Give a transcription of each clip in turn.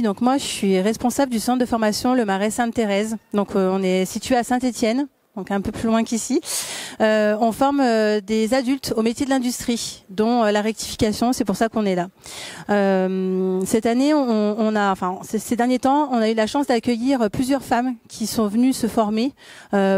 donc moi je suis responsable du centre de formation Le Marais Sainte-Thérèse. Donc on est situé à Saint-Étienne, donc un peu plus loin qu'ici. On forme des adultes au métier de l'industrie, dont la rectification, c'est pour ça qu'on est là. Cette année, ces derniers temps, on a eu la chance d'accueillir plusieurs femmes qui sont venues se former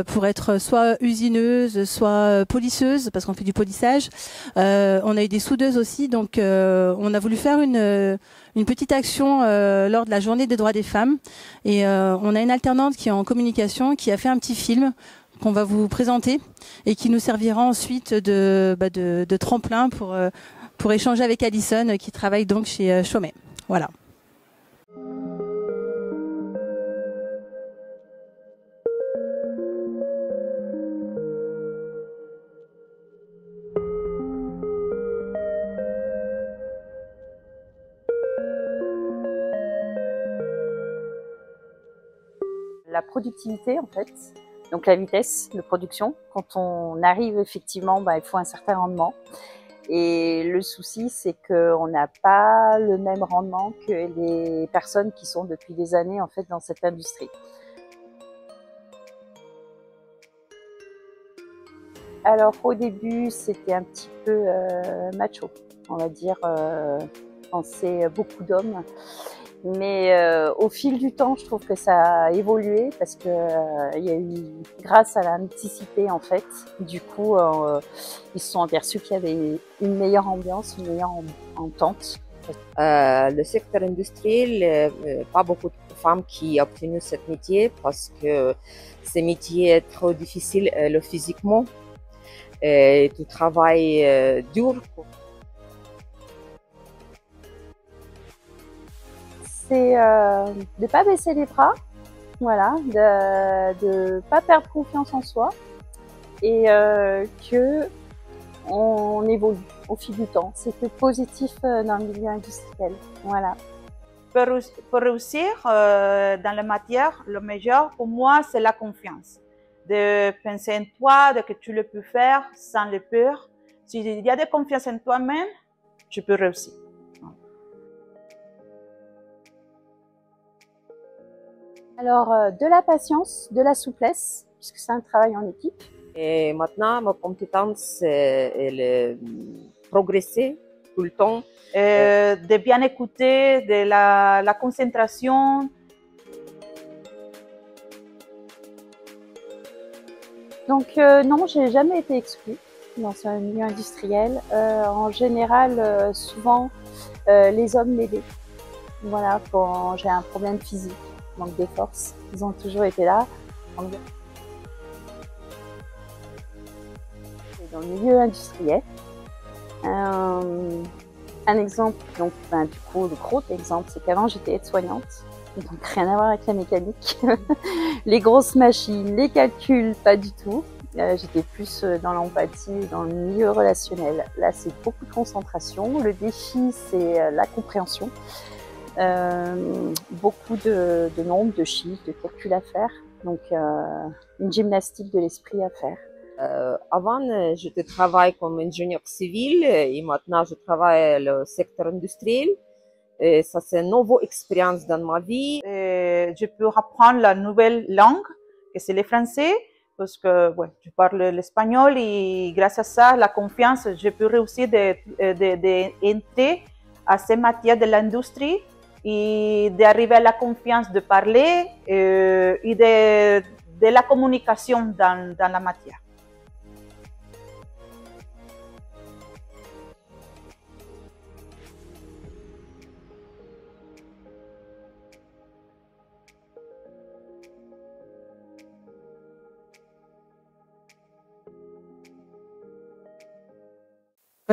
pour être soit usineuses, soit polisseuses, parce qu'on fait du polissage. On a eu des soudeuses aussi, donc on a voulu faire une petite action lors de la journée des droits des femmes. Et on a une alternante qui est en communication, qui a fait un petit film qu'on va vous présenter et qui nous servira ensuite de tremplin pour échanger avec Alison qui travaille donc chez Chaumet. Voilà. La productivité en fait, donc la vitesse de production. Quand on arrive effectivement, il faut un certain rendement. Et le souci, c'est qu'on n'a pas le même rendement que les personnes qui sont depuis des années en fait dans cette industrie. Alors au début, c'était un petit peu macho, on va dire, penser beaucoup d'hommes. Mais au fil du temps, je trouve que ça a évolué parce que il y a eu, grâce à la mixité en fait, du coup, ils se sont aperçus qu'il y avait une meilleure ambiance, une meilleure entente. Le secteur industriel, pas beaucoup de femmes qui ont obtenu ce métier parce que ce métier est trop difficile physiquement. Et tu travailles dur. C'est de pas baisser les bras, voilà, de pas perdre confiance en soi et que on évolue au fil du temps. C'est plus positif dans le milieu industriel, voilà. Pour réussir dans la matière, le meilleur pour moi c'est la confiance. De penser en toi, de que tu le peux faire sans le peur. S'il y a de confiance en toi-même, tu peux réussir. Alors, de la patience, de la souplesse, puisque c'est un travail en équipe. Et maintenant, ma compétence, elle est progresser tout le temps. De bien écouter, de la concentration. Donc, non, j'ai jamais été exclue dans un milieu industriel. En général, souvent, les hommes m'aidaient. Voilà, quand j'ai un problème physique. Manque des forces, ils ont toujours été là. Dans le milieu industriel, un exemple, donc du coup le gros exemple, c'est qu'avant j'étais aide-soignante, donc rien à voir avec la mécanique. Les grosses machines, les calculs, pas du tout. J'étais plus dans l'empathie, dans le milieu relationnel. Là, c'est beaucoup de concentration. Le défi, c'est la compréhension. Beaucoup de nombres, de chiffres, de calculs à faire, donc une gymnastique de l'esprit à faire. Avant, je travaillais comme ingénieur civil et maintenant je travaille dans le secteur industriel. Et ça, c'est une nouvelle expérience dans ma vie. Je peux apprendre la nouvelle langue, que c'est le français, parce que je parle l'espagnol et grâce à ça, la confiance, je peux réussir d'entrer à ces matières de l'industrie et d'arriver à la confiance de parler et de la communication dans la matière.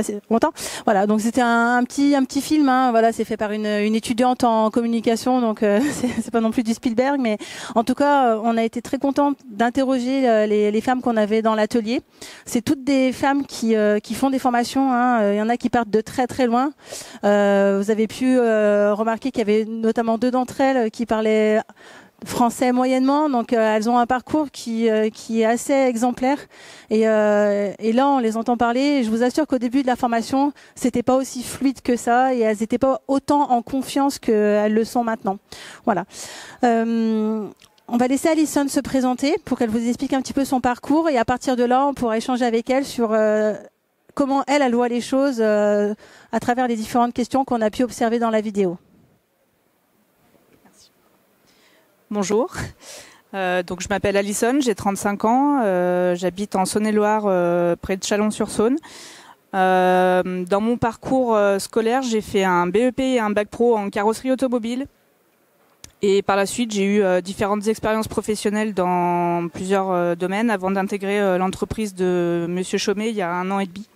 C'est content. Voilà, donc c'était un petit film. Hein, voilà, c'est fait par une étudiante en communication, donc c'est pas non plus du Spielberg, mais en tout cas, on a été très contents d'interroger les femmes qu'on avait dans l'atelier. C'est toutes des femmes qui font des formations. Hein. Il y en a qui partent de très très loin. Vous avez pu remarquer qu'il y avait notamment 2 d'entre elles qui parlaient français moyennement, donc elles ont un parcours qui est assez exemplaire. Et là, on les entend parler. Et je vous assure qu'au début de la formation, c'était pas aussi fluide que ça, et elles n'étaient pas autant en confiance qu'elles le sont maintenant. Voilà. On va laisser Alison se présenter pour qu'elle vous explique un petit peu son parcours, et à partir de là, on pourra échanger avec elle sur comment elle voit les choses à travers les différentes questions qu'on a pu observer dans la vidéo. Merci. Bonjour, donc je m'appelle Alison, j'ai 35 ans, j'habite en Saône-et-Loire, près de Chalon-sur-Saône. Dans mon parcours scolaire, j'ai fait un BEP et un bac pro en carrosserie automobile. Et par la suite, j'ai eu différentes expériences professionnelles dans plusieurs domaines avant d'intégrer l'entreprise de Monsieur Chaumet il y a 1 an et demi.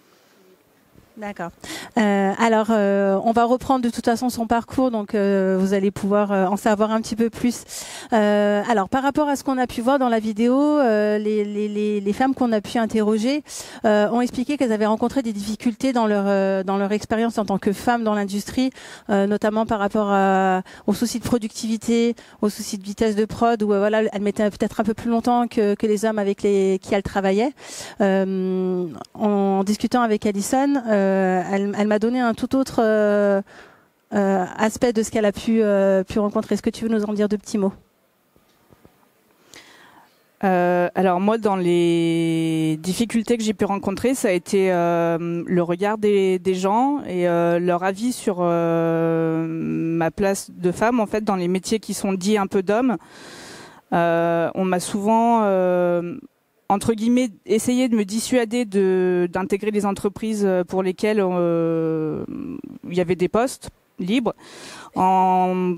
D'accord. Alors, on va reprendre de toute façon son parcours, donc vous allez pouvoir en savoir un petit peu plus. Alors, par rapport à ce qu'on a pu voir dans la vidéo, les femmes qu'on a pu interroger ont expliqué qu'elles avaient rencontré des difficultés dans leur expérience en tant que femmes dans l'industrie, notamment par rapport aux soucis de productivité, aux soucis de vitesse de prod, où voilà, elles mettaient peut-être un peu plus longtemps que les hommes avec qui elles travaillaient. En discutant avec Alison, elle m'a donné un tout autre aspect de ce qu'elle a pu rencontrer. Est-ce que tu veux nous en dire 2 petits mots? Alors moi, dans les difficultés que j'ai pu rencontrer, ça a été le regard des gens et leur avis sur ma place de femme, en fait, dans les métiers qui sont dits un peu d'hommes. On m'a souvent entre guillemets, essayer de me dissuader d'intégrer les entreprises pour lesquelles il y avait des postes libres, en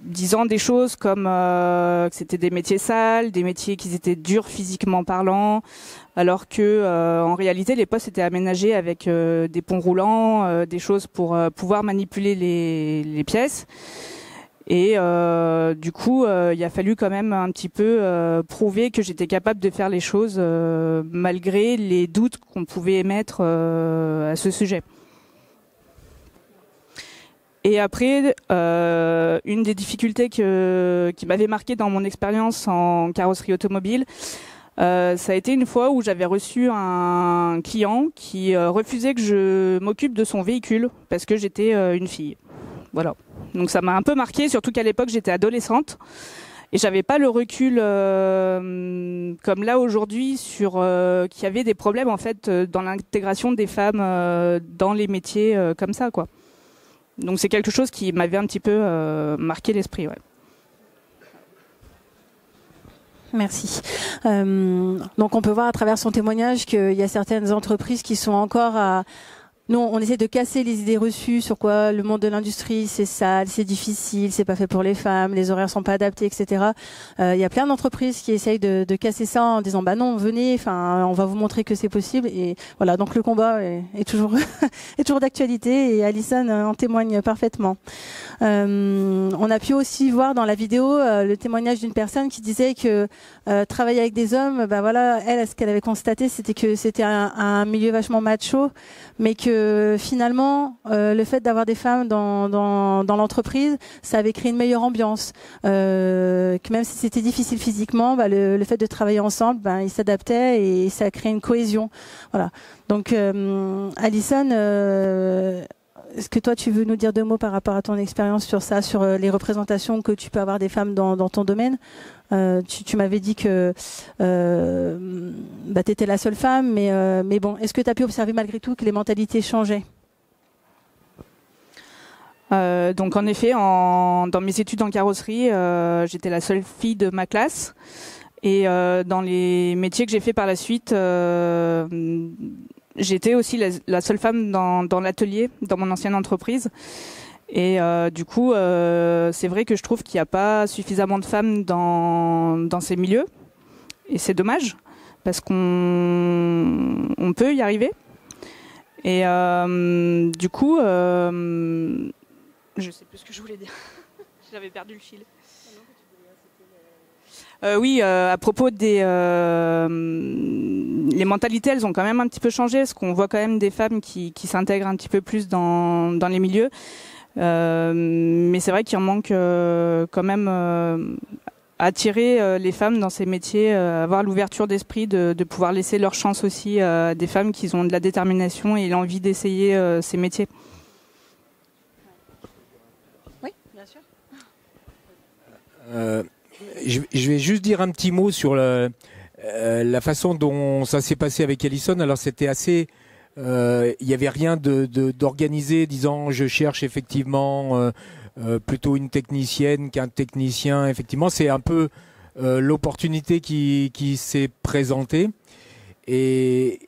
disant des choses comme que c'était des métiers sales, des métiers qui étaient durs physiquement parlant, alors que en réalité les postes étaient aménagés avec des ponts roulants, des choses pour pouvoir manipuler les pièces. Et du coup, il a fallu quand même un petit peu prouver que j'étais capable de faire les choses malgré les doutes qu'on pouvait émettre à ce sujet. Et après, une des difficultés qui m'avait marqué dans mon expérience en carrosserie automobile, ça a été une fois où j'avais reçu un client qui refusait que je m'occupe de son véhicule parce que j'étais une fille. Voilà. Donc ça m'a un peu marqué, surtout qu'à l'époque j'étais adolescente et j'avais pas le recul comme là aujourd'hui sur qu'il y avait des problèmes en fait dans l'intégration des femmes dans les métiers comme ça, quoi. Donc c'est quelque chose qui m'avait un petit peu marqué l'esprit, ouais. Merci. Donc on peut voir à travers son témoignage qu'il y a certaines entreprises qui sont encore à... Nous, on essaie de casser les idées reçues sur quoi le monde de l'industrie, c'est sale, c'est difficile, c'est pas fait pour les femmes, les horaires sont pas adaptés, etc. Il y a plein d'entreprises qui essayent de casser ça en disant bah non, venez, enfin, on va vous montrer que c'est possible. Et voilà, donc le combat est toujours est toujours d'actualité et Alison en témoigne parfaitement. On a pu aussi voir dans la vidéo le témoignage d'une personne qui disait que travailler avec des hommes, bah voilà, elle, ce qu'elle avait constaté, c'était que c'était un milieu vachement macho, mais que finalement, le fait d'avoir des femmes dans l'entreprise, ça avait créé une meilleure ambiance. Que même si c'était difficile physiquement, bah, le fait de travailler ensemble, bah, ils s'adaptaient et ça a créé une cohésion. Voilà. Donc, Alison, est-ce que toi, tu veux nous dire 2 mots par rapport à ton expérience sur ça, sur les représentations que tu peux avoir des femmes dans ton domaine? Tu m'avais dit que bah, tu étais la seule femme, mais bon, est-ce que tu as pu observer malgré tout que les mentalités changeaient? Donc en effet, dans mes études en carrosserie, j'étais la seule fille de ma classe. Et dans les métiers que j'ai fait par la suite, j'étais aussi la seule femme dans l'atelier, dans mon ancienne entreprise. Et du coup, c'est vrai que je trouve qu'il n'y a pas suffisamment de femmes dans ces milieux. Et c'est dommage, parce qu'on peut y arriver. Et du coup, je ne sais plus ce que je voulais dire. J'avais perdu le fil. Oui, à propos des... les mentalités, elles ont quand même un petit peu changé, parce qu'on voit quand même des femmes qui s'intègrent un petit peu plus dans les milieux. Mais c'est vrai qu'il en manque quand même attirer les femmes dans ces métiers, avoir l'ouverture d'esprit de pouvoir laisser leur chance aussi à des femmes qui ont de la détermination et l'envie d'essayer ces métiers. Oui, bien sûr. Je vais juste dire un petit mot sur la façon dont ça s'est passé avec Alison. Alors c'était assez... il n'y avait rien d'organisé disant je cherche effectivement plutôt une technicienne qu'un technicien. Effectivement, c'est un peu l'opportunité qui s'est présentée. Et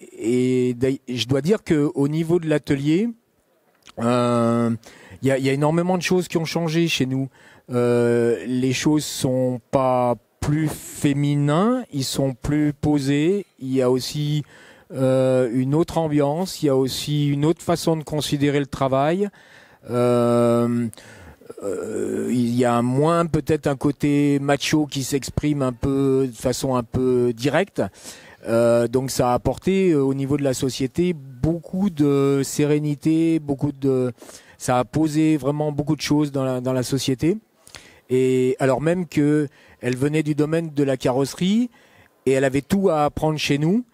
je dois dire qu'au niveau de l'atelier, il y a énormément de choses qui ont changé chez nous. Les choses sont pas plus féminins, ils sont plus posés. Il y a aussi une autre ambiance, il y a aussi une autre façon de considérer le travail. Il y a moins peut-être un côté macho qui s'exprime un peu de façon un peu directe. Donc ça a apporté au niveau de la société beaucoup de sérénité, ça a posé vraiment beaucoup de choses dans la société. Et alors même que elle venait du domaine de la carrosserie et elle avait tout à apprendre chez nous.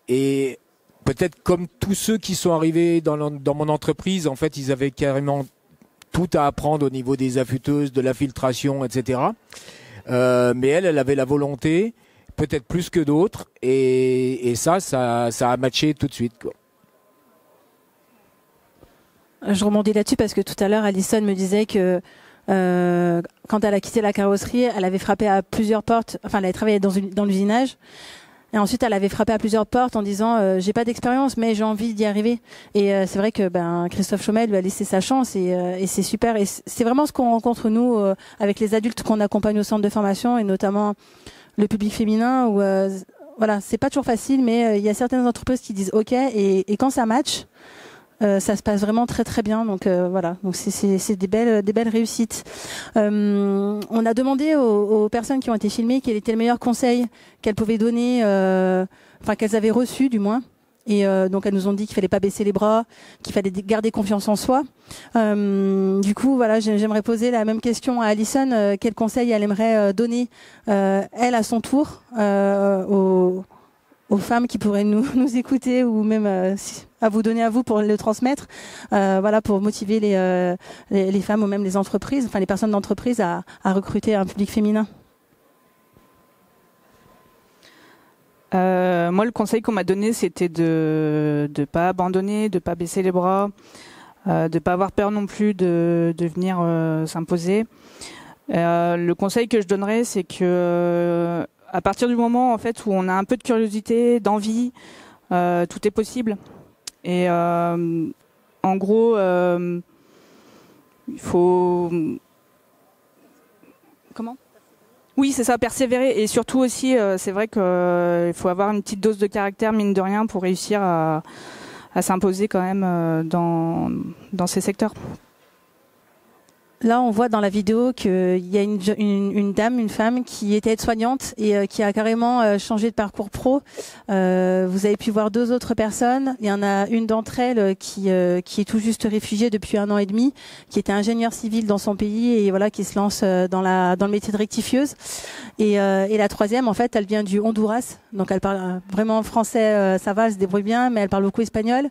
Et peut-être comme tous ceux qui sont arrivés dans mon entreprise, en fait, ils avaient carrément tout à apprendre au niveau des affûteuses, de la filtration, etc. Mais elle avait la volonté, peut-être plus que d'autres, et ça a matché tout de suite, quoi. Je rebondis là-dessus parce que tout à l'heure, Alison me disait que quand elle a quitté la carrosserie, elle avait frappé à plusieurs portes. Enfin, elle avait travaillé dans l'usinage. Et ensuite, elle avait frappé à plusieurs portes en disant j'ai pas d'expérience, mais j'ai envie d'y arriver. Et c'est vrai que Christophe Chaumet lui a laissé sa chance et c'est super. Et c'est vraiment ce qu'on rencontre nous avec les adultes qu'on accompagne au centre de formation et notamment le public féminin où voilà, c'est pas toujours facile, mais il y a certaines entreprises qui disent OK et quand ça match. Ça se passe vraiment très très bien, donc voilà. Donc c'est des belles réussites. On a demandé aux personnes qui ont été filmées quel était le meilleur conseil qu'elles pouvaient donner, enfin qu'elles avaient reçu du moins. Et donc elles nous ont dit qu'il fallait pas baisser les bras, qu'il fallait garder confiance en soi. Du coup, voilà, j'aimerais poser la même question à Alison. Quel conseil elle aimerait donner elle à son tour aux femmes qui pourraient nous écouter ou même à vous donner à vous pour le transmettre, voilà, pour motiver les femmes ou même les entreprises, enfin les personnes d'entreprise à recruter un public féminin. Moi, le conseil qu'on m'a donné, c'était de pas abandonner, de pas baisser les bras, de pas avoir peur non plus de venir s'imposer. Le conseil que je donnerais, c'est que à partir du moment en fait où on a un peu de curiosité, d'envie, tout est possible. Et en gros, il faut comment ? Oui, c'est ça, persévérer. Et surtout aussi, c'est vrai qu'il faut avoir une petite dose de caractère, mine de rien, pour réussir à s'imposer quand même dans ces secteurs. Là, on voit dans la vidéo qu'il y a une dame, une femme qui était aide-soignante et qui a carrément changé de parcours pro. Vous avez pu voir 2 autres personnes. Il y en a une d'entre elles qui est tout juste réfugiée depuis 1 an et demi, qui était ingénieure civile dans son pays et voilà qui se lance dans le métier de rectifieuse. Et la troisième, en fait, elle vient du Honduras, donc elle parle vraiment français, ça va, elle se débrouille bien, mais elle parle beaucoup espagnol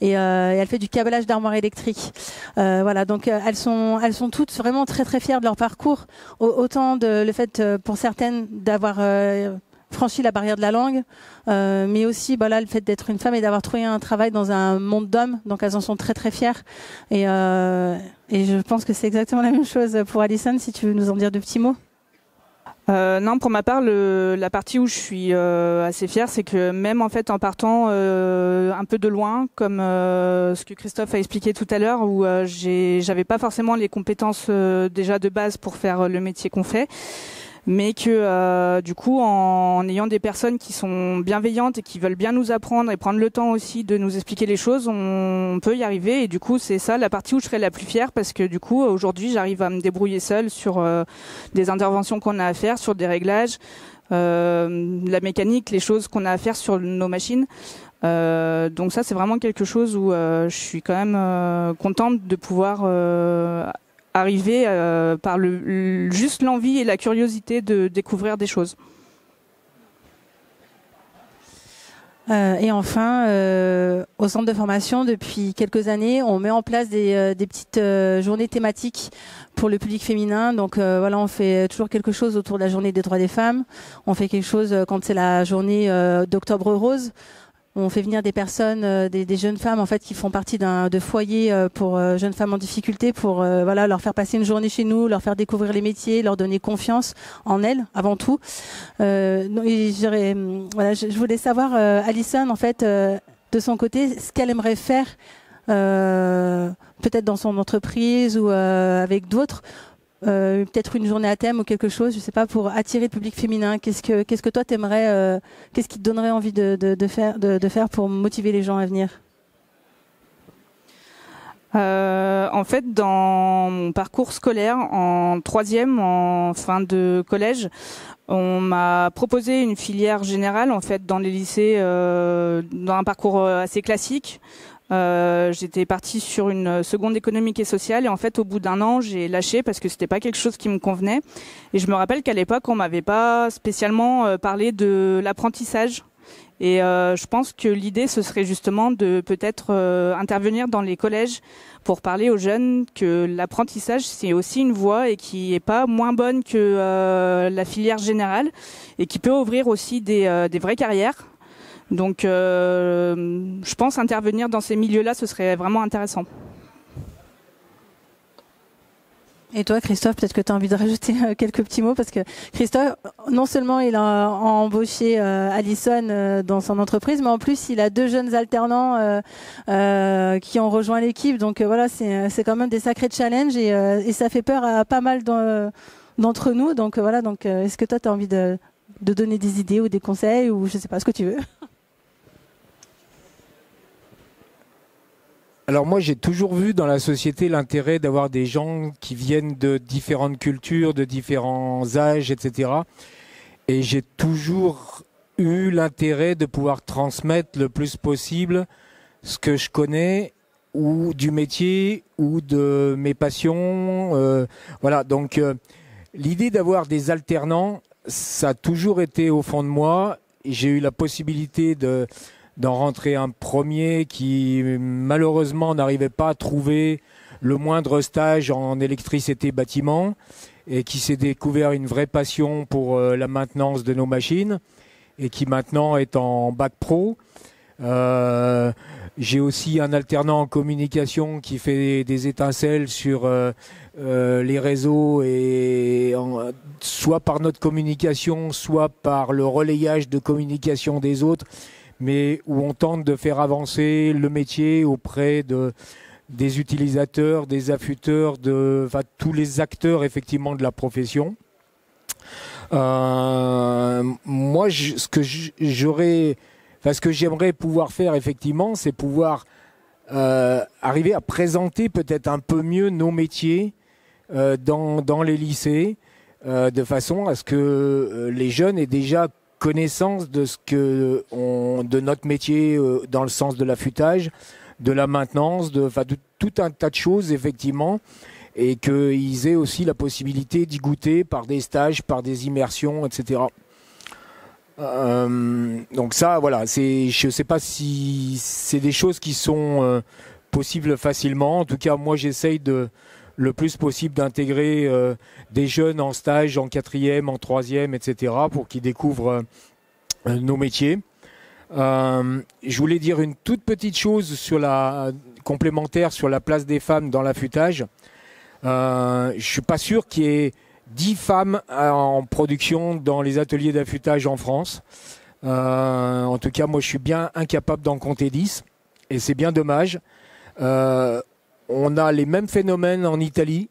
et elle fait du câblage d'armoire électrique. Voilà, donc elles sont toutes vraiment très très fières de leur parcours, autant le fait pour certaines d'avoir franchi la barrière de la langue, mais aussi voilà, le fait d'être une femme et d'avoir trouvé un travail dans un monde d'hommes, donc elles en sont très très fières et je pense que c'est exactement la même chose pour Alison, si tu veux nous en dire 2 petits mots. Non, pour ma part, la partie où je suis assez fière, c'est que même en fait en partant un peu de loin, comme ce que Christophe a expliqué tout à l'heure, où j'avais pas forcément les compétences déjà de base pour faire le métier qu'on fait, mais que du coup en ayant des personnes qui sont bienveillantes et qui veulent bien nous apprendre et prendre le temps aussi de nous expliquer les choses, on peut y arriver. Et du coup c'est ça la partie où je serais la plus fière, parce que du coup aujourd'hui j'arrive à me débrouiller seule sur des interventions qu'on a à faire, sur des réglages, la mécanique, les choses qu'on a à faire sur nos machines. Donc ça c'est vraiment quelque chose où je suis quand même contente de pouvoir arrivé par juste l'envie et la curiosité de découvrir des choses. Et enfin, au centre de formation, depuis quelques années, on met en place des petites journées thématiques pour le public féminin. Donc voilà, on fait toujours quelque chose autour de la journée des droits des femmes. On fait quelque chose quand c'est la journée d'Octobre Rose. On fait venir des personnes, des jeunes femmes en fait qui font partie de foyers pour jeunes femmes en difficulté, pour voilà leur faire passer une journée chez nous, leur faire découvrir les métiers, leur donner confiance en elles avant tout. Et voilà, je voulais savoir Alison en fait de son côté ce qu'elle aimerait faire peut-être dans son entreprise ou avec d'autres. Peut-être une journée à thème ou quelque chose, je sais pas, pour attirer le public féminin. Qu'est-ce que toi t'aimerais, qu'est-ce qui te donnerait envie de faire pour motiver les gens à venir? En fait, dans mon parcours scolaire, en 3e, en fin de collège, on m'a proposé une filière générale en fait dans les lycées, dans un parcours assez classique. J'étais partie sur une seconde économique et sociale et en fait au bout d'un an j'ai lâché parce que c'était pas quelque chose qui me convenait et je me rappelle qu'à l'époque on m'avait pas spécialement parlé de l'apprentissage et je pense que l'idée ce serait justement de peut-être intervenir dans les collèges pour parler aux jeunes que l'apprentissage c'est aussi une voie et qui est pas moins bonne que la filière générale et qui peut ouvrir aussi des vraies carrières. Donc, je pense intervenir dans ces milieux-là, ce serait vraiment intéressant. Et toi, Christophe, peut-être que tu as envie de rajouter quelques petits mots, parce que Christophe, non seulement il a embauché Alison dans son entreprise, mais en plus il a 2 jeunes alternants qui ont rejoint l'équipe. Donc voilà, c'est quand même des sacrés challenges et ça fait peur à pas mal d'entre nous. Donc voilà, est-ce que toi tu as envie de donner des idées ou des conseils ou je sais pas ce que tu veux? Alors moi, j'ai toujours vu dans la société l'intérêt d'avoir des gens qui viennent de différentes cultures, de différents âges, etc. Et j'ai toujours eu l'intérêt de pouvoir transmettre le plus possible ce que je connais ou du métier ou de mes passions. Voilà, donc l'idée d'avoir des alternants, ça a toujours été au fond de moi. J'ai eu la possibilité d'en rentrer un premier qui malheureusement n'arrivait pas à trouver le moindre stage en électricité bâtiment et qui s'est découvert une vraie passion pour la maintenance de nos machines et qui maintenant est en bac pro. J'ai aussi un alternant en communication qui fait des étincelles sur les réseaux et soit par notre communication, soit par le relayage de communication des autres, mais où on tente de faire avancer le métier auprès des utilisateurs, des affûteurs, tous les acteurs effectivement de la profession. Moi, ce que j'aimerais pouvoir faire effectivement, c'est pouvoir arriver à présenter peut-être un peu mieux nos métiers dans les lycées, de façon à ce que les jeunes aient déjà connaissance de de notre métier dans le sens de l'affûtage, de la maintenance, de tout un tas de choses effectivement, et qu'ils aient aussi la possibilité d'y goûter par des stages, par des immersions, etc. Donc ça, voilà, je ne sais pas si c'est des choses qui sont possibles facilement. En tout cas, moi, j'essaye le plus possible d'intégrer des jeunes en stage, en 4e, en 3e, etc., pour qu'ils découvrent nos métiers. Je voulais dire une toute petite chose complémentaire sur la place des femmes dans l'affûtage. Je suis pas sûr qu'il y ait 10 femmes en production dans les ateliers d'affûtage en France. En tout cas, moi, je suis bien incapable d'en compter 10, et c'est bien dommage. On a les mêmes phénomènes en Italie,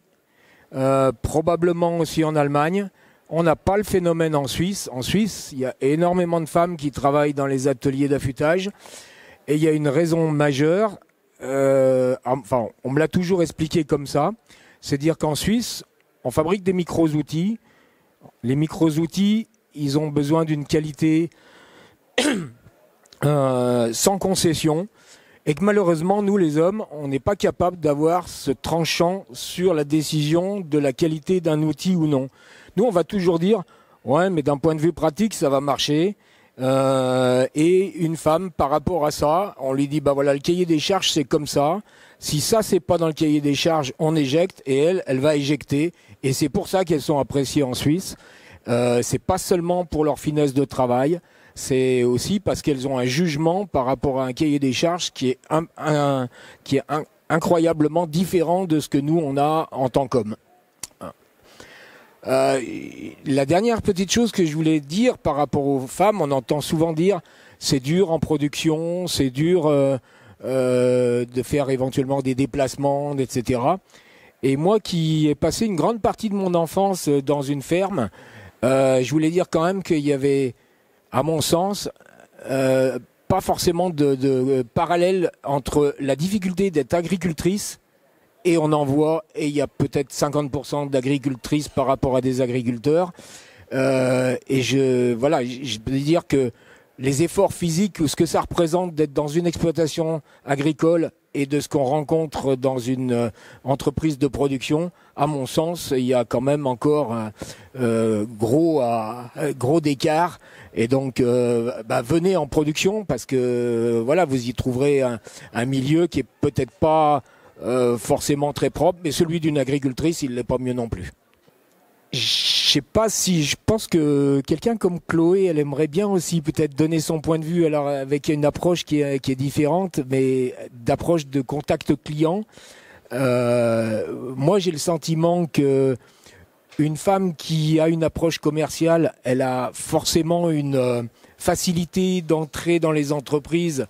probablement aussi en Allemagne. On n'a pas le phénomène en Suisse. En Suisse, il y a énormément de femmes qui travaillent dans les ateliers d'affûtage. Et il y a une raison majeure, on me l'a toujours expliqué comme ça, c'est dire qu'en Suisse, on fabrique des micros-outils. Les micros-outils, ils ont besoin d'une qualité sans concession. et que malheureusement, nous les hommes, on n'est pas capable d'avoir ce tranchant sur la décision de la qualité d'un outil ou non. Nous, on va toujours dire, ouais, mais d'un point de vue pratique, ça va marcher. Et une femme, par rapport à ça, on lui dit, bah voilà, le cahier des charges, c'est comme ça. Si ça, c'est pas dans le cahier des charges, on éjecte, et elle va éjecter. Et c'est pour ça qu'elles sont appréciées en Suisse. C'est pas seulement pour leur finesse de travail, c'est aussi parce qu'elles ont un jugement par rapport à un cahier des charges qui est incroyablement différent de ce que nous on a en tant qu'hommes. La dernière petite chose que je voulais dire par rapport aux femmes, on entend souvent dire c'est dur en production, c'est dur de faire éventuellement des déplacements, etc. Et moi qui ai passé une grande partie de mon enfance dans une ferme, je voulais dire quand même qu'il y avait, à mon sens, pas forcément de parallèle entre la difficulté d'être agricultrice, et on en voit, et il y a peut-être 50% d'agricultrices par rapport à des agriculteurs. Et je peux dire que les efforts physiques ou ce que ça représente d'être dans une exploitation agricole et de ce qu'on rencontre dans une entreprise de production, à mon sens, il y a quand même encore gros d'écart. Et donc, venez en production parce que voilà, vous y trouverez un milieu qui est peut-être pas forcément très propre, mais celui d'une agricultrice, il l'est pas mieux non plus. Je sais pas si je pense que quelqu'un comme Chloé, elle aimerait bien aussi peut-être donner son point de vue, alors avec une approche qui est différente, mais d'approche de contact client. Moi, j'ai le sentiment que une femme qui a une approche commerciale, elle a forcément une facilité d'entrer dans les entreprises,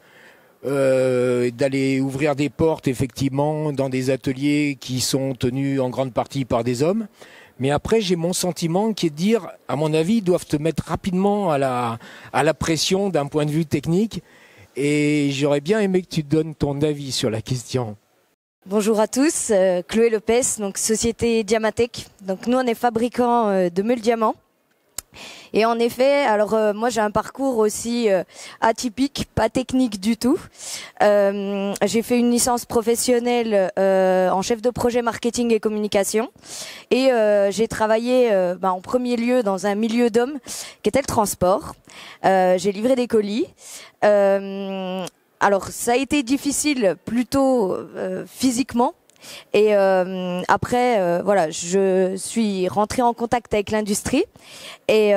d'aller ouvrir des portes effectivement dans des ateliers qui sont tenus en grande partie par des hommes. Mais après, j'ai mon sentiment qui est de dire, à mon avis, ils doivent te mettre rapidement à la pression d'un point de vue technique. Et j'aurais bien aimé que tu donnes ton avis sur la question. Bonjour à tous, Chloé Lopez, donc société Diamatec. Donc nous, on est fabricant de meules diamants. Et en effet, alors moi j'ai un parcours aussi atypique, pas technique du tout. J'ai fait une licence professionnelle en chef de projet marketing et communication. Et j'ai travaillé en premier lieu dans un milieu d'hommes qui était le transport. J'ai livré des colis. Alors ça a été difficile plutôt physiquement. Et après, voilà, je suis rentrée en contact avec l'industrie et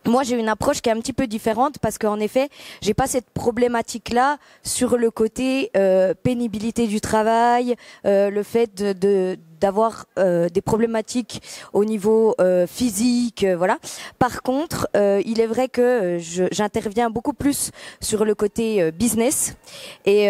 moi, j'ai une approche qui est un petit peu différente parce qu'en effet, j'ai pas cette problématique-là sur le côté pénibilité du travail, le fait d'avoir des problématiques au niveau physique, voilà. Par contre, il est vrai que j'interviens beaucoup plus sur le côté business et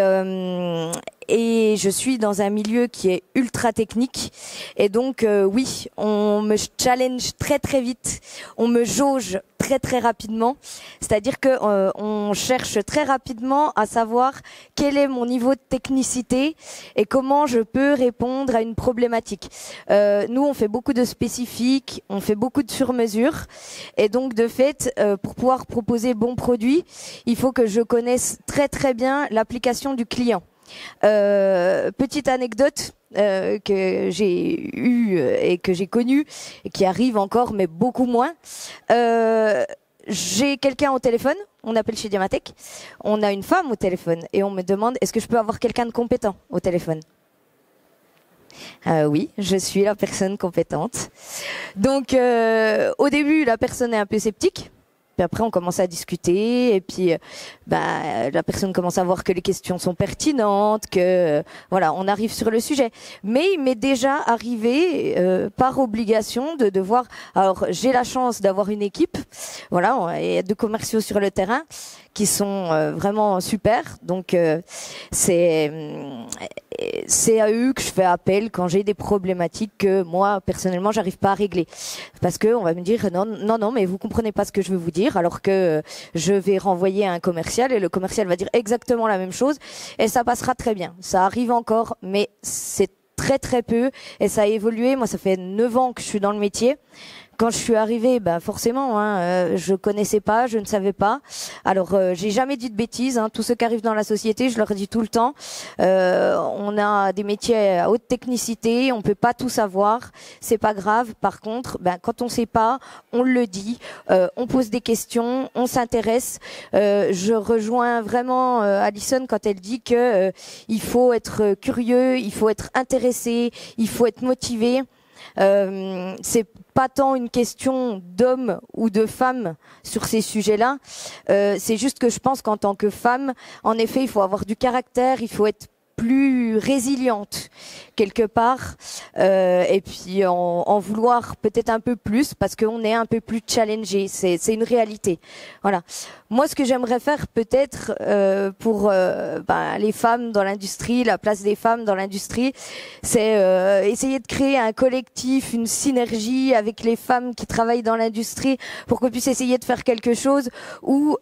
je suis dans un milieu qui est ultra technique et donc oui, on me challenge très très vite, on me jauge très très rapidement, c'est-à-dire que on cherche très rapidement à savoir quel est mon niveau de technicité et comment je peux répondre à une problématique. Nous, on fait beaucoup de spécifiques, on fait beaucoup de sur-mesure et donc de fait, pour pouvoir proposer bons produits, il faut que je connaisse très très bien l'application du client. Petite anecdote que j'ai eue et que j'ai connue et qui arrive encore mais beaucoup moins. J'ai quelqu'un au téléphone, on appelle chez Diamatec, on a une femme au téléphone et on me demande est-ce que je peux avoir quelqu'un de compétent au téléphone. Oui, je suis la personne compétente. Donc au début la personne est un peu sceptique. Puis après, on commence à discuter et puis la personne commence à voir que les questions sont pertinentes, que voilà, on arrive sur le sujet. Mais il m'est déjà arrivé par obligation de devoir. Alors, j'ai la chance d'avoir une équipe, voilà, et de commerciaux sur le terrain qui sont vraiment super. Donc c'est à eux que je fais appel quand j'ai des problématiques que moi personnellement j'arrive pas à régler, parce que on va me dire non mais vous comprenez pas ce que je veux vous dire, alors que je vais renvoyer à un commercial et le commercial va dire exactement la même chose et ça passera très bien. Ça arrive encore, mais c'est très très peu et ça a évolué. Moi, ça fait 9 ans que je suis dans le métier. quand je suis arrivée, bah forcément, hein, je connaissais pas, je ne savais pas. Alors, j'ai jamais dit de bêtises. Hein. Tous ceux qui arrivent dans la société, je leur dis tout le temps, on a des métiers à haute technicité, on peut pas tout savoir, c'est pas grave. Par contre, ben quand on sait pas, on le dit, on pose des questions, on s'intéresse. Je rejoins vraiment Alison quand elle dit que il faut être curieux, il faut être intéressé, il faut être motivé. C'est pas tant une question d'homme ou de femme sur ces sujets-là. C'est juste que je pense qu'en tant que femme, en effet, il faut avoir du caractère, il faut être plus résiliente quelque part, et puis en vouloir peut-être un peu plus parce qu'on est un peu plus challengé. C'est une réalité. Voilà. Moi, ce que j'aimerais faire peut-être pour les femmes dans l'industrie, la place des femmes dans l'industrie, c'est essayer de créer un collectif, une synergie avec les femmes qui travaillent dans l'industrie pour qu'on puisse essayer de faire quelque chose où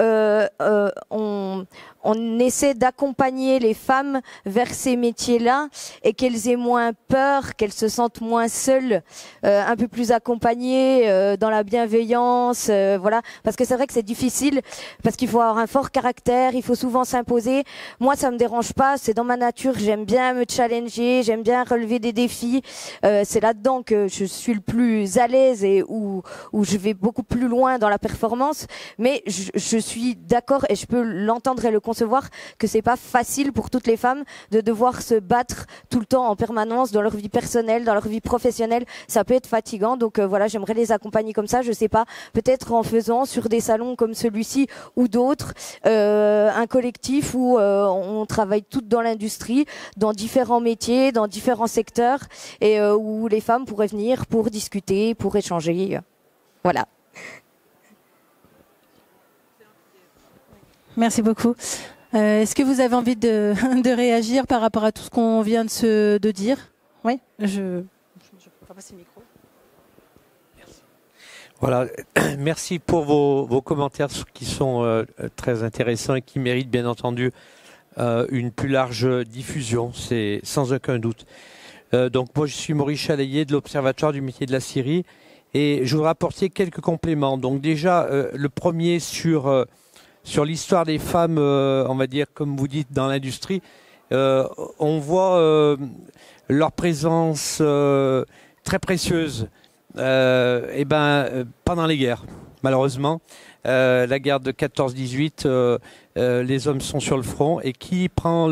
on essaie d'accompagner les femmes vers ces métiers-là et qu'elles aient moins peur, qu'elles se sentent moins seules, un peu plus accompagnées dans la bienveillance, voilà. Parce que c'est vrai que c'est difficile, parce qu'il faut avoir un fort caractère, il faut souvent s'imposer. Moi, ça me dérange pas, c'est dans ma nature, j'aime bien me challenger, j'aime bien relever des défis. C'est là-dedans que je suis le plus à l'aise et où je vais beaucoup plus loin dans la performance. Mais je suis d'accord et je peux l'entendre et le concevoir que c'est pas facile pour toutes les femmes de devoir se battre tout le temps en permanence dans leur vie personnelle, dans leur vie professionnelle. Ça peut être fatigant. Donc voilà, j'aimerais les accompagner comme ça. Je sais pas, peut-être en faisant sur des salons comme celui-ci ou d'autres, un collectif où on travaille toutes dans l'industrie, dans différents métiers, dans différents secteurs, et où les femmes pourraient venir pour discuter, pour échanger. Voilà. Merci beaucoup. Est-ce que vous avez envie de réagir par rapport à tout ce qu'on vient de dire? Oui, je vais passer le micro. Voilà, merci pour vos commentaires qui sont très intéressants et qui méritent bien entendu une plus large diffusion, c'est sans aucun doute. Donc moi je suis Maurice Chalaillet de l'Observatoire du métier de la scierie et je voudrais apporter quelques compléments. Donc déjà le premier sur l'histoire des femmes, on va dire comme vous dites dans l'industrie, on voit leur présence très précieuse. Pendant les guerres, malheureusement, la guerre de 14-18, les hommes sont sur le front et qui prend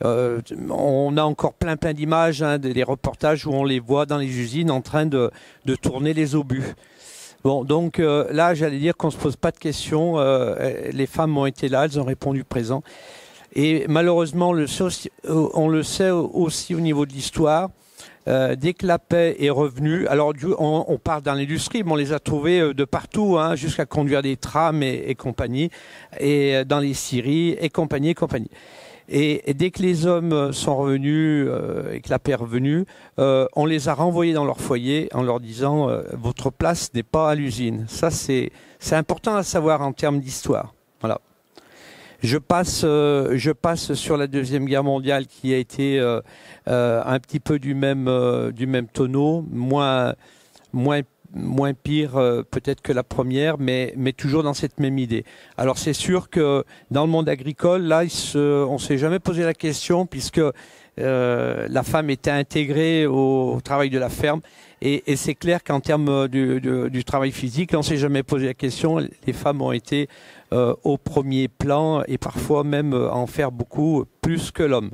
on a encore plein d'images, hein, des reportages où on les voit dans les usines en train de tourner les obus. Bon, donc là, j'allais dire qu'on se pose pas de questions. Les femmes ont été là, elles ont répondu présent. Et malheureusement, on le sait aussi au niveau de l'histoire. Dès que la paix est revenue, alors on part dans l'industrie, mais on les a trouvés de partout, hein, jusqu'à conduire des trams et compagnie, et dans les scieries et compagnie. Et dès que les hommes sont revenus et que la paix est revenue, on les a renvoyés dans leur foyer en leur disant votre place n'est pas à l'usine. Ça c'est important à savoir en termes d'histoire. Voilà. Je passe sur la Deuxième Guerre mondiale qui a été un petit peu du même tonneau, moins pire peut-être que la première, mais toujours dans cette même idée. Alors c'est sûr que dans le monde agricole, là, on s'est jamais posé la question puisque la femme était intégrée au travail de la ferme. Et c'est clair qu'en termes du travail physique, on s'est jamais posé la question. Les femmes ont été au premier plan et parfois même en faire beaucoup plus que l'homme.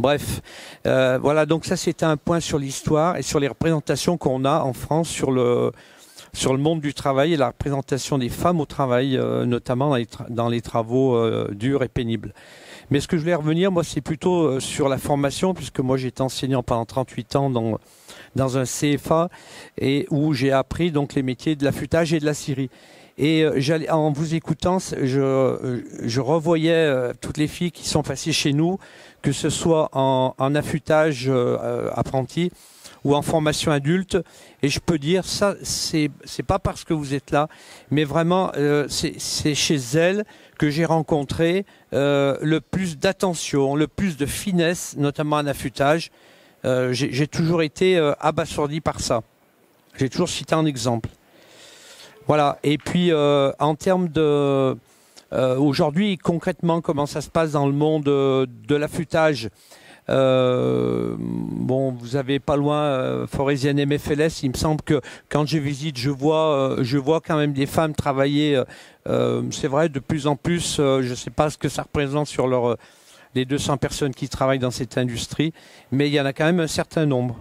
Bref, voilà, donc ça c'était un point sur l'histoire et sur les représentations qu'on a en France sur le monde du travail et la représentation des femmes au travail, notamment dans les travaux durs et pénibles. Mais ce que je voulais revenir, moi, c'est plutôt sur la formation, puisque moi j'étais enseignant pendant 38 ans dans un CFA et où j'ai appris donc les métiers de l'affûtage et de la scierie. Et en vous écoutant, je revoyais toutes les filles qui sont passées chez nous, que ce soit en affûtage apprenti ou en formation adulte. Et je peux dire, ça, c'est pas parce que vous êtes là, mais vraiment, c'est chez elles que j'ai rencontré le plus d'attention, le plus de finesse, notamment en affûtage. J'ai toujours été abasourdi par ça. J'ai toujours cité un exemple. Voilà. Et puis en termes de aujourd'hui, concrètement, comment ça se passe dans le monde de l'affûtage? Bon, vous avez pas loin Forésienne MFLS. Il me semble que quand je visite, je vois quand même des femmes travailler. C'est vrai, de plus en plus. Je sais pas ce que ça représente sur les 200 personnes qui travaillent dans cette industrie, mais il y en a quand même un certain nombre.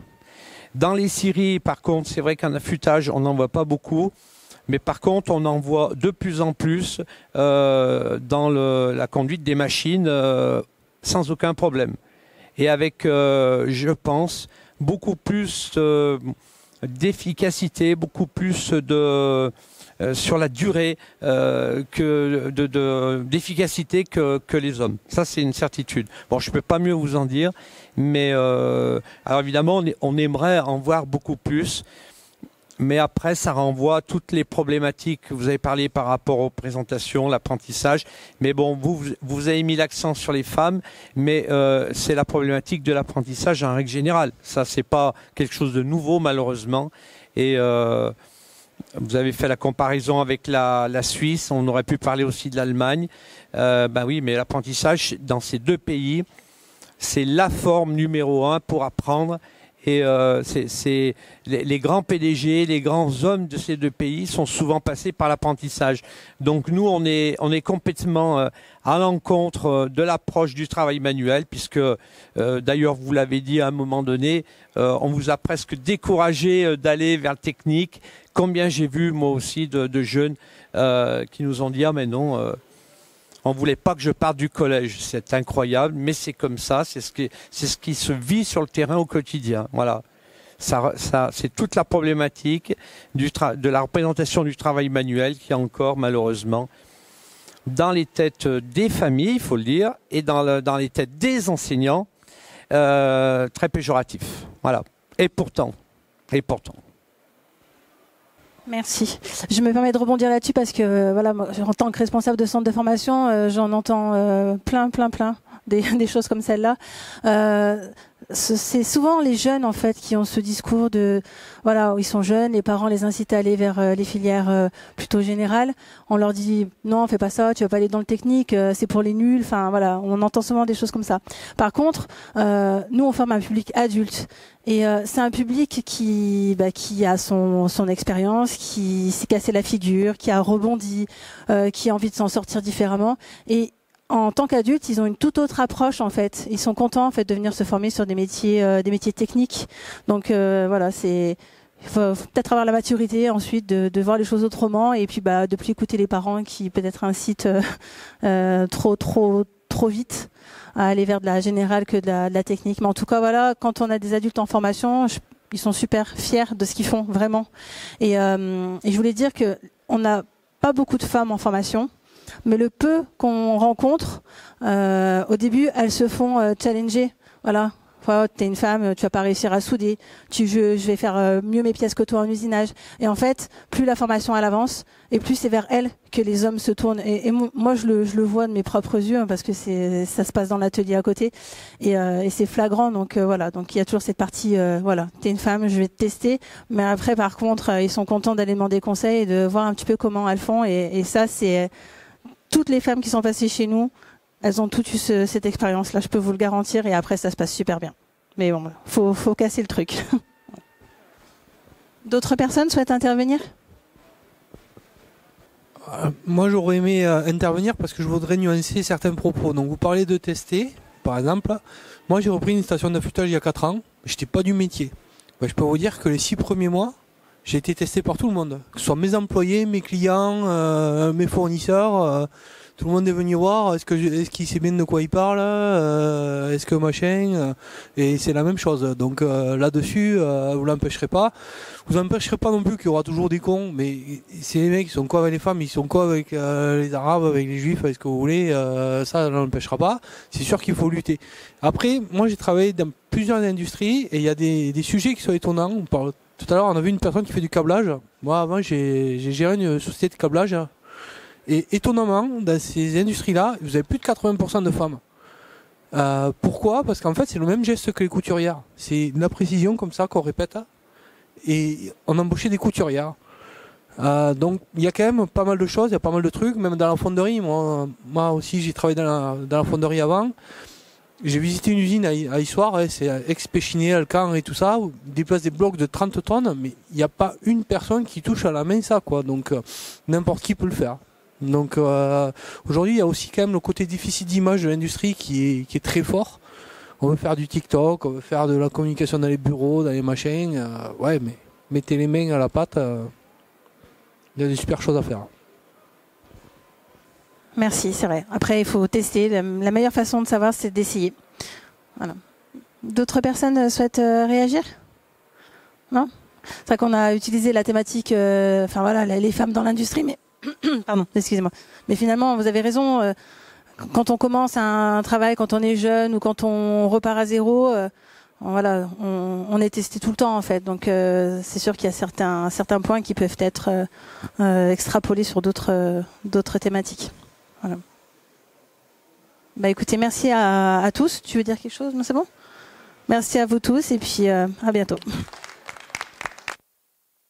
Dans les scieries, par contre, c'est vrai qu'en affûtage, on n'en voit pas beaucoup. Mais par contre, on en voit de plus en plus dans la conduite des machines sans aucun problème. Et avec, je pense, beaucoup plus d'efficacité, beaucoup plus sur la durée d'efficacité que les hommes. Ça, c'est une certitude. Bon, je peux pas mieux vous en dire, mais alors évidemment, on aimerait en voir beaucoup plus. Mais après, ça renvoie à toutes les problématiques que vous avez parlé par rapport aux présentations, l'apprentissage. Mais bon, vous avez mis l'accent sur les femmes, mais c'est la problématique de l'apprentissage en règle générale. Ça, c'est pas quelque chose de nouveau, malheureusement. Et vous avez fait la comparaison avec la Suisse. On aurait pu parler aussi de l'Allemagne. Ben oui, mais l'apprentissage dans ces deux pays, c'est la forme numéro 1 pour apprendre. Et c'est les grands PDG, les grands hommes de ces deux pays sont souvent passés par l'apprentissage. Donc nous, on est complètement à l'encontre de l'approche du travail manuel, puisque d'ailleurs, vous l'avez dit à un moment donné, on vous a presque découragé d'aller vers le technique. Combien j'ai vu, moi aussi, de jeunes qui nous ont dit « Ah mais non on voulait pas que je parte du collège. » C'est incroyable, mais c'est comme ça. C'est ce qui se vit sur le terrain au quotidien. Voilà. Ça, c'est toute la problématique de la représentation du travail manuel qui est encore, malheureusement, dans les têtes des familles, il faut le dire, et dans les têtes des enseignants, très péjoratif. Voilà. Et pourtant. Merci. Je me permets de rebondir là-dessus parce que voilà, moi, en tant que responsable de centre de formation, j'en entends plein des choses comme celle-là. C'est souvent les jeunes en fait qui ont ce discours de voilà, où ils sont jeunes, les parents les incitent à aller vers les filières plutôt générales. On leur dit non, fais pas ça, tu vas pas aller dans le technique, c'est pour les nuls. Enfin voilà, on entend souvent des choses comme ça. Par contre, nous on forme un public adulte. Et c'est un public qui a son expérience, qui s'est cassé la figure, qui a rebondi, qui a envie de s'en sortir différemment. Et en tant qu'adultes, ils ont une toute autre approche en fait. Ils sont contents en fait de venir se former sur des métiers techniques. Donc voilà, il faut peut-être avoir la maturité ensuite de voir les choses autrement et puis de plus écouter les parents qui peut-être incitent trop vite à aller vers de la générale que de la technique. Mais en tout cas, voilà, quand on a des adultes en formation, ils sont super fiers de ce qu'ils font, vraiment. Et je voulais dire que on n'a pas beaucoup de femmes en formation, mais le peu qu'on rencontre, au début, elles se font challenger. Voilà. T'es une femme, tu vas pas réussir à souder. Je vais faire mieux mes pièces que toi en usinage. Et en fait, plus la formation elle avance, et plus c'est vers elle que les hommes se tournent. Et moi, je le vois de mes propres yeux, hein, parce que ça se passe dans l'atelier à côté, et c'est flagrant. Donc voilà. Donc il y a toujours cette partie, voilà, t'es une femme, je vais te tester. Mais après, par contre, ils sont contents d'aller demander conseil et de voir un petit peu comment elles font. Et ça, c'est toutes les femmes qui sont passées chez nous. Elles ont toutes eu cette expérience-là, je peux vous le garantir, et après ça se passe super bien. Mais bon, faut casser le truc. D'autres personnes souhaitent intervenir ? Moi, j'aurais aimé intervenir parce que je voudrais nuancer certains propos. Donc, vous parlez de tester, par exemple. Moi, j'ai repris une station d'affûtage il y a 4 ans. Je n'étais pas du métier. Je peux vous dire que les 6 premiers mois, j'ai été testé par tout le monde. Que ce soit mes employés, mes clients, mes fournisseurs. Tout le monde est venu voir, est-ce qu'il sait bien de quoi il parle, est-ce que machin, et c'est la même chose. Donc là-dessus, vous l'empêcherez pas. Vous empêcherez pas non plus qu'il y aura toujours des cons, mais c'est les mecs, ils sont quoi avec les femmes, ils sont quoi avec les arabes, avec les juifs, avec ce que vous voulez, ça l'empêchera pas. C'est sûr qu'il faut lutter. Après, moi j'ai travaillé dans plusieurs industries, et il y a des sujets qui sont étonnants. Tout à l'heure, on a vu une personne qui fait du câblage. Moi, avant, j'ai géré une société de câblage. Et étonnamment, dans ces industries-là, vous avez plus de 80% de femmes. Pourquoi ? Parce qu'en fait, c'est le même geste que les couturières. C'est de la précision comme ça qu'on répète. et on embauchait des couturières. Donc il y a quand même pas mal de choses, il y a pas mal de trucs, même dans la fonderie. Moi aussi j'ai travaillé dans la fonderie avant. J'ai visité une usine à Issoire, c'est Ex-Péchiné, Alcan et tout ça, où ils déplacent des blocs de 30 tonnes, mais il n'y a pas une personne qui touche à la main ça, quoi. Donc n'importe qui peut le faire. Donc aujourd'hui il y a aussi quand même le côté déficit d'image de l'industrie qui est très fort. On veut faire du TikTok, on veut faire de la communication dans les bureaux, dans les machines. Ouais, mais mettez les mains à la pâte, il y a des super choses à faire. Merci, c'est vrai. Après, il faut tester. La meilleure façon de savoir, c'est d'essayer. Voilà. D'autres personnes souhaitent réagir? Non? C'est vrai qu'on a utilisé la thématique, enfin voilà, les femmes dans l'industrie, mais pardon, excusez-moi. Mais finalement, vous avez raison. Quand on commence un travail, quand on est jeune ou quand on repart à zéro, voilà, on est testé tout le temps en fait. Donc c'est sûr qu'il y a certains points qui peuvent être extrapolés sur d'autres thématiques. Voilà. Bah écoutez, merci à tous. Tu veux dire quelque chose? Non, c'est bon? Merci à vous tous et puis à bientôt.